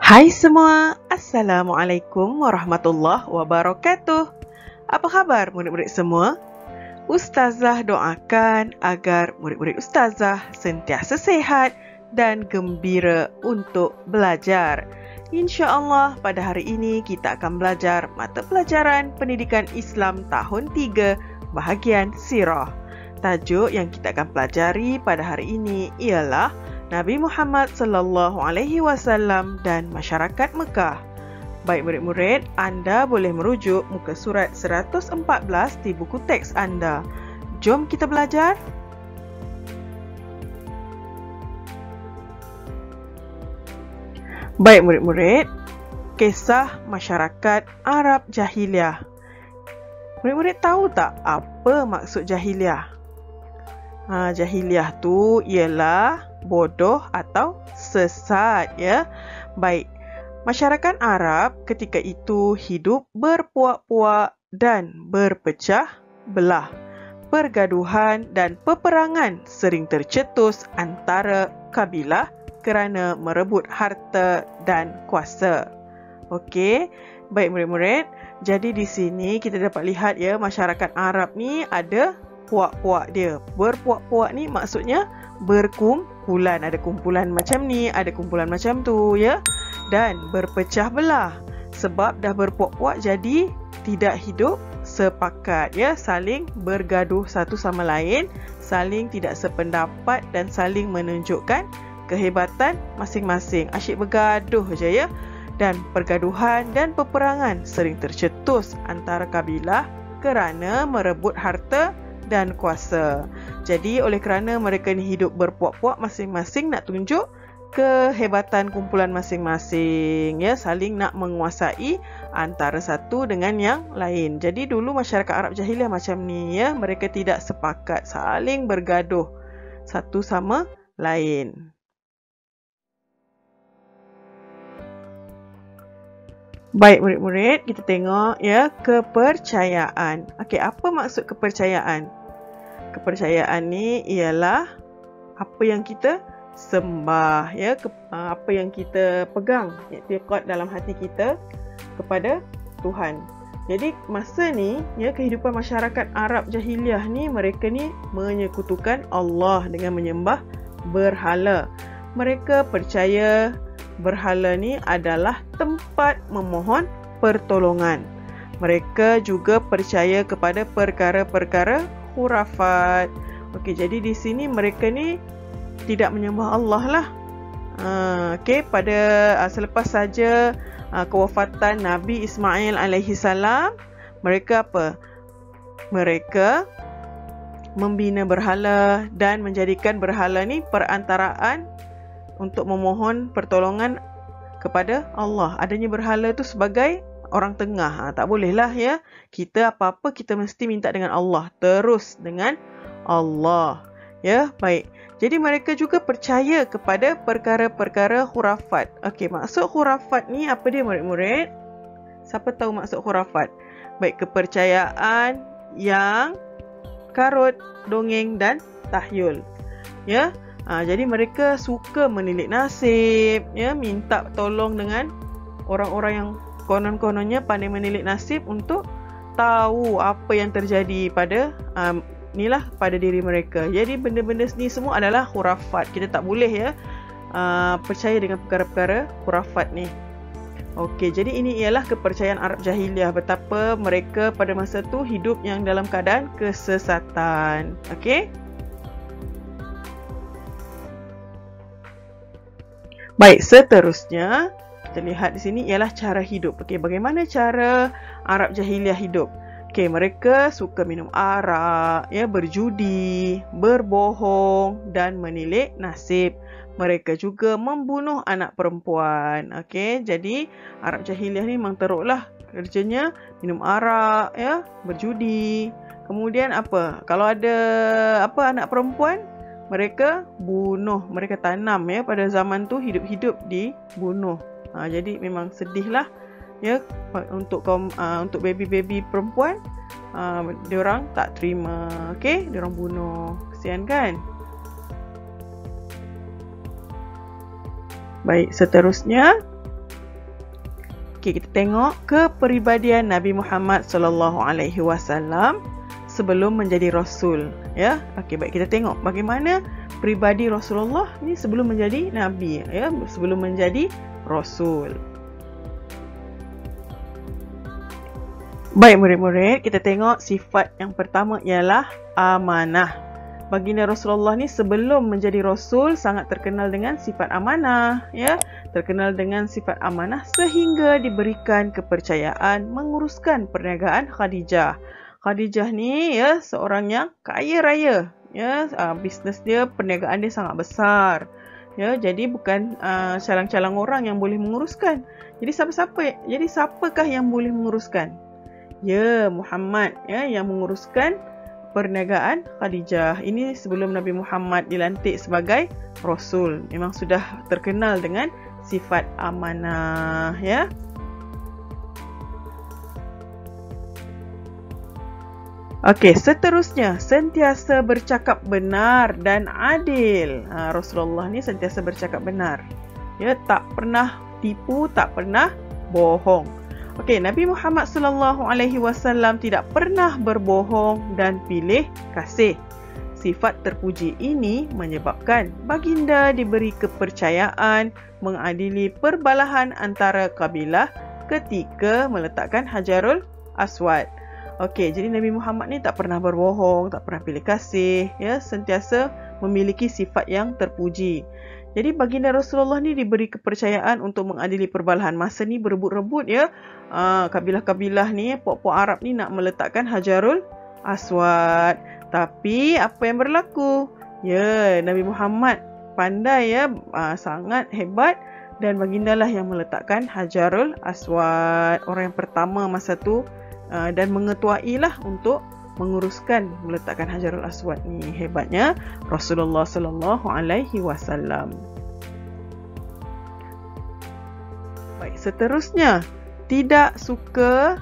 Hai semua, Assalamualaikum warahmatullahi wabarakatuh. Apa khabar murid-murid semua? Ustazah doakan agar murid-murid Ustazah sentiasa sehat dan gembira untuk belajar. InsyaAllah pada hari ini kita akan belajar mata pelajaran Pendidikan Islam tahun 3 bahagian Sirah. Tajuk yang kita akan pelajari pada hari ini ialah Nabi Muhammad sallallahu alaihi wasallam dan masyarakat Mekah. Baik murid-murid, anda boleh merujuk muka surat 114 di buku teks anda. Jom kita belajar. Baik murid-murid, kisah masyarakat Arab Jahiliyah. Murid-murid tahu tak apa maksud jahiliyah? Jahiliyah tu ialah bodoh atau sesat, ya. Baik, masyarakat Arab ketika itu hidup berpuak-puak dan berpecah belah. Pergaduhan dan peperangan sering tercetus antara kabilah kerana merebut harta dan kuasa. Okey, baik murid-murid. Jadi di sini kita dapat lihat, ya, masyarakat Arab ni ada puak-puak dia. Berpuak-puak ni maksudnya berkumpulan. Ada kumpulan macam ni, ada kumpulan macam tu, ya. Dan berpecah belah. Sebab dah berpuak-puak jadi tidak hidup sepakat, ya. Saling bergaduh satu sama lain, saling tidak sependapat dan saling menunjukkan kehebatan masing-masing. Asyik bergaduh je, ya. Dan pergaduhan dan peperangan sering tercetus antara kabilah kerana merebut harta dan kuasa. Jadi oleh kerana mereka ni hidup berpuak-puak, masing-masing nak tunjuk kehebatan kumpulan masing-masing, ya, saling nak menguasai antara satu dengan yang lain. Jadi dulu masyarakat Arab Jahiliyah macam ni, ya, mereka tidak sepakat, saling bergaduh satu sama lain. Baik murid-murid, kita tengok, ya, kepercayaan. Okey, apa maksud kepercayaan? Kepercayaan ni ialah apa yang kita sembah, ya, apa yang kita pegang, i'tiqad dalam hati kita kepada Tuhan. Jadi masa ni, ya, kehidupan masyarakat Arab Jahiliyah ni, mereka ni menyekutukan Allah dengan menyembah berhala. Mereka percaya berhala ni adalah tempat memohon pertolongan. Mereka juga percaya kepada perkara-perkara khurafat. Okey, jadi di sini mereka ni tidak menyembah Allah lah. Okey, pada selepas saja kewafatan Nabi Ismail alaihi salam, mereka apa? Mereka membina berhala dan menjadikan berhala ni perantaraan untuk memohon pertolongan kepada Allah. Adanya berhala tu sebagai orang tengah. Tak bolehlah, ya. Kita apa-apa kita mesti minta dengan Allah, terus dengan Allah, ya. Baik. Jadi mereka juga percaya kepada perkara-perkara khurafat. Okey, maksud khurafat ni apa dia murid-murid? Siapa tahu maksud khurafat? Baik, kepercayaan yang karut, dongeng dan tahyul, ya. Jadi mereka suka menilik nasib, ya, minta tolong dengan orang-orang yang konon-kononnya pandai menilik nasib untuk tahu apa yang terjadi pada pada diri mereka. Jadi benda-benda ni semua adalah khurafat. Kita tak boleh, ya, percaya dengan perkara-perkara khurafat ni. Okey, jadi ini ialah kepercayaan Arab Jahiliyah, betapa mereka pada masa tu hidup yang dalam keadaan kesesatan. Okey. Baik, seterusnya kita lihat di sini ialah cara hidup. Okey, bagaimana cara Arab Jahiliyah hidup? Okey, mereka suka minum arak, ya, berjudi, berbohong dan menilik nasib. Mereka juga membunuh anak perempuan. Okey, jadi Arab Jahiliyah ni memang teruklah kerjanya minum arak, ya, berjudi. Kemudian apa? Kalau ada anak perempuan, mereka bunuh, mereka tanam, ya, pada zaman tu hidup-hidup dibunuh. Jadi memang sedihlah, ya, untuk baby-baby perempuan, diorang tak terima, okey, diorang bunuh. Kesian kan? Baik, seterusnya Okey, kita tengok kepribadian Nabi Muhammad sallallahu alaihi wasallam sebelum menjadi rasul, ya. Okey, baik, kita tengok bagaimana pribadi Rasulullah ni sebelum menjadi nabi, ya, sebelum menjadi rasul. Baik murid-murid, kita tengok sifat yang pertama ialah amanah. Baginda Rasulullah ni sebelum menjadi rasul sangat terkenal dengan sifat amanah, ya. Terkenal dengan sifat amanah sehingga diberikan kepercayaan menguruskan perniagaan Khadijah. Khadijah ni, ya, seorang yang kaya raya, ya. Bisnes dia, perniagaan dia sangat besar, ya. Jadi bukan calang-calang orang yang boleh menguruskan. Jadi siapakah yang boleh menguruskan? Ya, Muhammad, ya, yang menguruskan perniagaan Khadijah. Ini sebelum Nabi Muhammad dilantik sebagai rasul. Memang sudah terkenal dengan sifat amanah, ya. Okey, seterusnya sentiasa bercakap benar dan adil. Rasulullah ni sentiasa bercakap benar. Ya, tak pernah tipu, tak pernah bohong. Okey, Nabi Muhammad sallallahu alaihi wasallam tidak pernah berbohong dan pilih kasih. Sifat terpuji ini menyebabkan baginda diberi kepercayaan mengadili perbalahan antara kabilah ketika meletakkan Hajarul Aswad. Okey, jadi Nabi Muhammad ni tak pernah berbohong, tak pernah pilih kasih, ya, sentiasa memiliki sifat yang terpuji. Jadi baginda Rasulullah ni diberi kepercayaan untuk mengadili perbalahan. Masa ni berebut-rebut, ya, kabilah-kabilah ni, puak-puak Arab ni nak meletakkan Hajarul Aswad. Tapi apa yang berlaku? Ya, Nabi Muhammad pandai, ya, sangat hebat, dan bagindalah yang meletakkan Hajarul Aswad. Orang yang pertama masa tu, dan mengetuailah untuk menguruskan meletakkan Hajarul Aswad ni. Hebatnya Rasulullah sallallahu alaihi wasallam. Baik, seterusnya tidak suka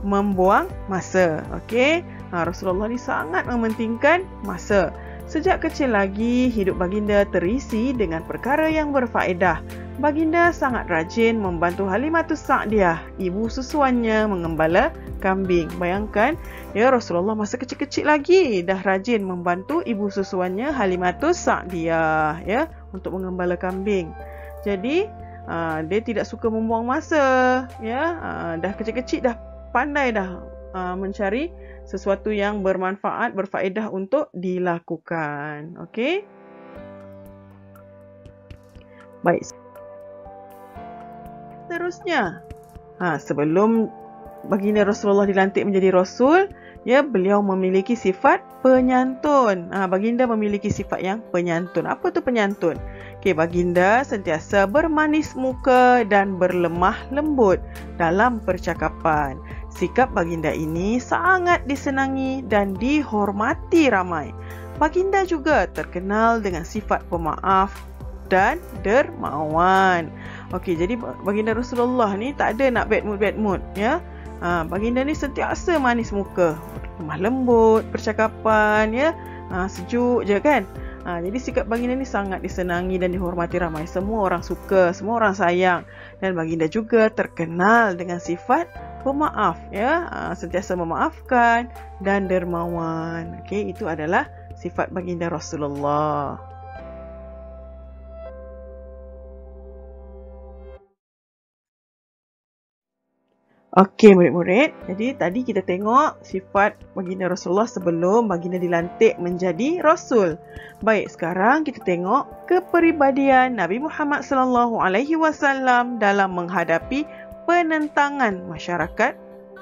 membuang masa. Okey, Rasulullah ni sangat mementingkan masa. Sejak kecil lagi hidup baginda terisi dengan perkara yang berfaedah. Baginda sangat rajin membantu Halimatus Sa'diyah, ibu susuannya, mengembala kambing. Bayangkan, ya, Rasulullah masa kecil-kecil lagi dah rajin membantu ibu susuannya Halimatus Sa'diyah, ya, untuk mengembala kambing. Jadi dia tidak suka membuang masa, ya. Dah kecil-kecil dah pandai dah mencari sesuatu yang bermanfaat, berfaedah untuk dilakukan. Okey. Baik. Seterusnya, sebelum baginda Rasulullah dilantik menjadi rasul, ya, beliau memiliki sifat penyantun. Baginda memiliki sifat yang penyantun. Apa tu penyantun? Okey, baginda sentiasa bermanis muka dan berlemah lembut dalam percakapan. Sikap baginda ini sangat disenangi dan dihormati ramai. Baginda juga terkenal dengan sifat pemaaf dan dermawan. Okey, jadi baginda Rasulullah ni tak ada nak bad mood, ya. Baginda ni sentiasa manis muka, lemah lembut percakapan, ya. Sejuk je kan. Jadi sikap baginda ni sangat disenangi dan dihormati ramai. Semua orang suka, semua orang sayang. Dan baginda juga terkenal dengan sifat pemaaf, ya. Sentiasa memaafkan dan dermawan. Okey, itu adalah sifat baginda Rasulullah. Okey murid-murid, jadi tadi kita tengok sifat baginda Rasulullah sebelum baginda dilantik menjadi rasul. Baik, sekarang kita tengok kepribadian Nabi Muhammad sallallahu alaihi wasallam dalam menghadapi penentangan masyarakat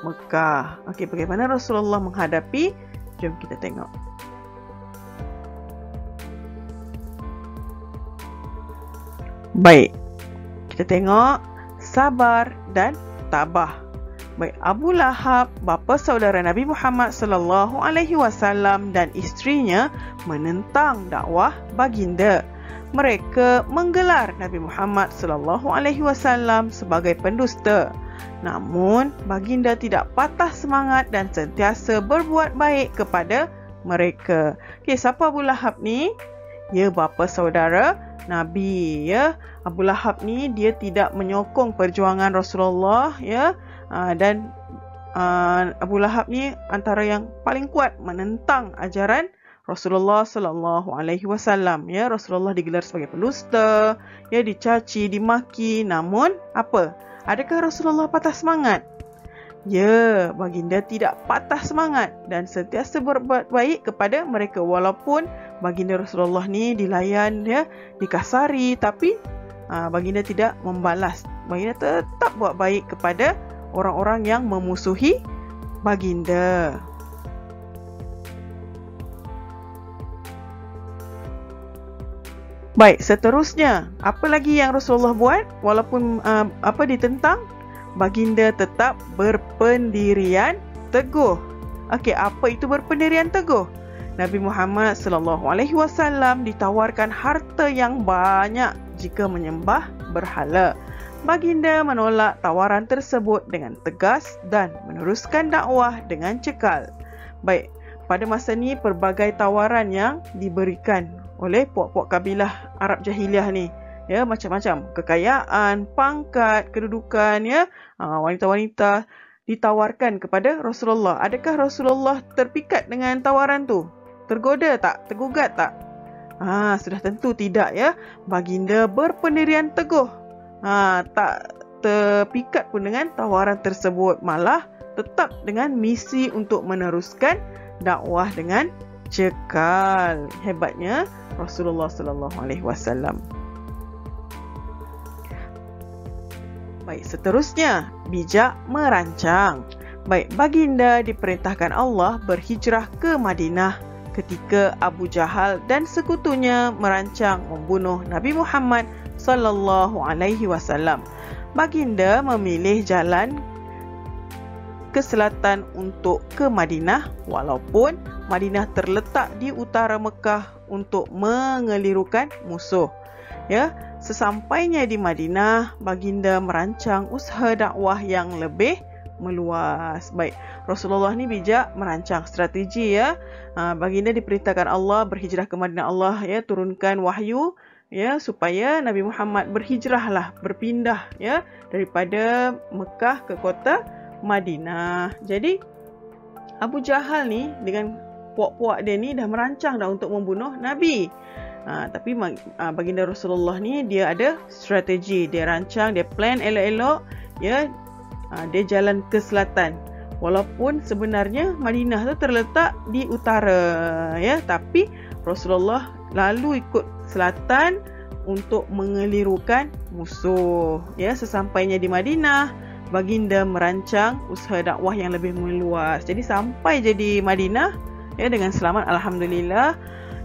Mekah. Okey, bagaimana Rasulullah menghadapi? Jom kita tengok. Baik, kita tengok sabar dan tabah. Baik, Abu Lahab, bapa saudara Nabi Muhammad sallallahu alaihi wasallam dan isterinya menentang dakwah baginda. Mereka menggelar Nabi Muhammad sallallahu alaihi wasallam sebagai pendusta. Namun, baginda tidak patah semangat dan sentiasa berbuat baik kepada mereka. Okey, siapa Abu Lahab ni? Ya, bapa saudara Nabi, ya. Abu Lahab ni dia tidak menyokong perjuangan Rasulullah, ya. Dan Abu Lahab ni antara yang paling kuat menentang ajaran Rasulullah sallallahu alaihi wasallam, ya. Rasulullah digelar sebagai pendusta, ya, dicaci, dimaki. Namun apa? Adakah Rasulullah patah semangat? Ya, baginda tidak patah semangat dan sentiasa berbuat baik kepada mereka walaupun baginda Rasulullah ni dilayan, ya, dikasari, tapi baginda tidak membalas. Baginda tetap buat baik kepada orang-orang yang memusuhi baginda. Baik, seterusnya, apa lagi yang Rasulullah buat walaupun ditentang? Baginda tetap berpendirian teguh. Okey, apa itu berpendirian teguh? Nabi Muhammad sallallahu alaihi wasallam ditawarkan harta yang banyak jika menyembah berhala. Baginda menolak tawaran tersebut dengan tegas dan meneruskan dakwah dengan cekal. Baik, pada masa ni pelbagai tawaran yang diberikan oleh puak-puak kabilah Arab Jahiliah ni, ya, macam-macam kekayaan, pangkat, kedudukan, ya, wanita-wanita ditawarkan kepada Rasulullah. Adakah Rasulullah terpikat dengan tawaran tu? Tergoda tak? Tergugat tak? Sudah tentu tidak, ya. Baginda berpendirian teguh. Tak terpikat pun dengan tawaran tersebut, malah tetap dengan misi untuk meneruskan dakwah dengan cekal. Hebatnya Rasulullah sallallahu alaihi wasallam. Baik, seterusnya, bijak merancang. Baik, baginda diperintahkan Allah berhijrah ke Madinah ketika Abu Jahal dan sekutunya merancang membunuh Nabi Muhammad sallallahu alaihi wasallam. Baginda memilih jalan ke selatan untuk ke Madinah walaupun Madinah terletak di utara Mekah untuk mengelirukan musuh. Ya, sesampainya di Madinah, baginda merancang usaha dakwah yang lebih meluas. Baik, Rasulullah ni bijak merancang strategi, ya. Baginda diperintahkan Allah berhijrah ke Madinah. Allah, ya, turunkan wahyu, ya, supaya Nabi Muhammad berhijrahlah, berpindah, ya, daripada Mekah ke kota Madinah. Jadi Abu Jahal ni dengan puak-puak dia ni dah merancang dah untuk membunuh Nabi. Tapi baginda Rasulullah ni dia ada strategi, dia rancang, dia plan elok-elok, ya. Dia jalan ke selatan. Walaupun sebenarnya Madinah tu terletak di utara, ya, tapi Rasulullah lalu ikut selatan untuk mengelirukan musuh. Ya, sesampainya di Madinah, baginda merancang usaha dakwah yang lebih meluas. Jadi sampai jadi Madinah, ya, dengan selamat, alhamdulillah.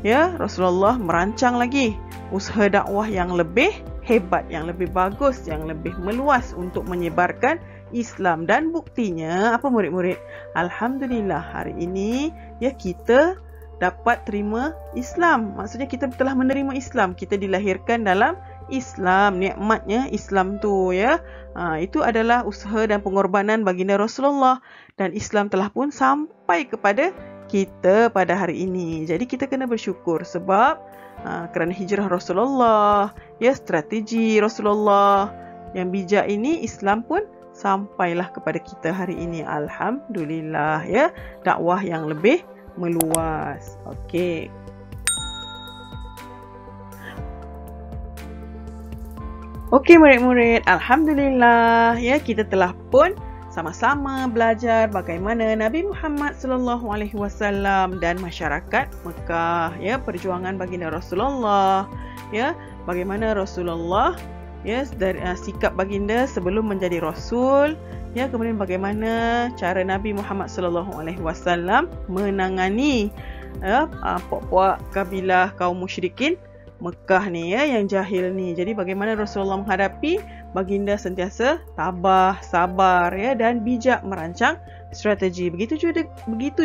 Ya, Rasulullah merancang lagi usaha dakwah yang lebih hebat, yang lebih bagus, yang lebih meluas untuk menyebarkan Islam. Dan buktinya apa, murid-murid? Alhamdulillah hari ini, ya, kita dapat terima Islam. Maksudnya kita telah menerima Islam. Kita dilahirkan dalam Islam. Nikmatnya Islam tu, ya. Itu adalah usaha dan pengorbanan baginda Rasulullah. Dan Islam telah pun sampai kepada kita pada hari ini. Jadi kita kena bersyukur sebab kerana hijrah Rasulullah, ya, strategi Rasulullah yang bijak ini, Islam pun sampailah kepada kita hari ini. Alhamdulillah, ya, dakwah yang lebih meluas. Okey. Okey, murid-murid, alhamdulillah, ya, kita telah pun sama-sama belajar bagaimana Nabi Muhammad sallallahu alaihi wasallam dan masyarakat Mekah, ya, perjuangan baginda Rasulullah, ya, bagaimana Rasulullah, ya, dari sikap baginda sebelum menjadi rasul, ya, kemudian bagaimana cara Nabi Muhammad sallallahu alaihi wasallam menangani, ya, puak-puak kabilah kaum musyrikin Mekah ni, ya, yang jahil ni. Jadi bagaimana Rasulullah menghadapi, baginda sentiasa tabah, sabar, ya, dan bijak merancang strategi. Begitu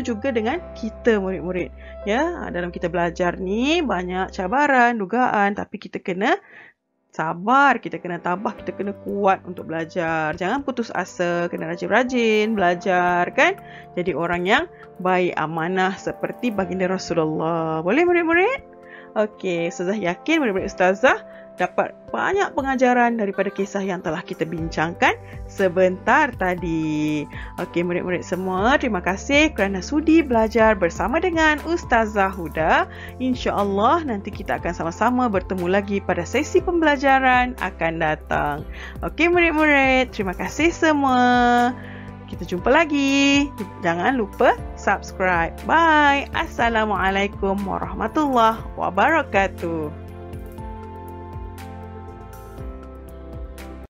juga dengan kita, murid-murid. Ya, dalam kita belajar ni banyak cabaran, dugaan, tapi kita kena sabar, kita kena tabah, kita kena kuat untuk belajar. Jangan putus asa, kena rajin-rajin belajar, kan? Jadi orang yang baik, amanah seperti baginda Rasulullah. Boleh, murid-murid? Okey, Ustazah yakin murid-murid Ustazah dapat banyak pengajaran daripada kisah yang telah kita bincangkan sebentar tadi. Okey, murid-murid semua, terima kasih kerana sudi belajar bersama dengan Ustazah Huda. InsyaAllah nanti kita akan sama-sama bertemu lagi pada sesi pembelajaran akan datang. Okey, murid-murid, terima kasih semua. Kita jumpa lagi. Jangan lupa subscribe. Bye. Assalamualaikum warahmatullahi wabarakatuh.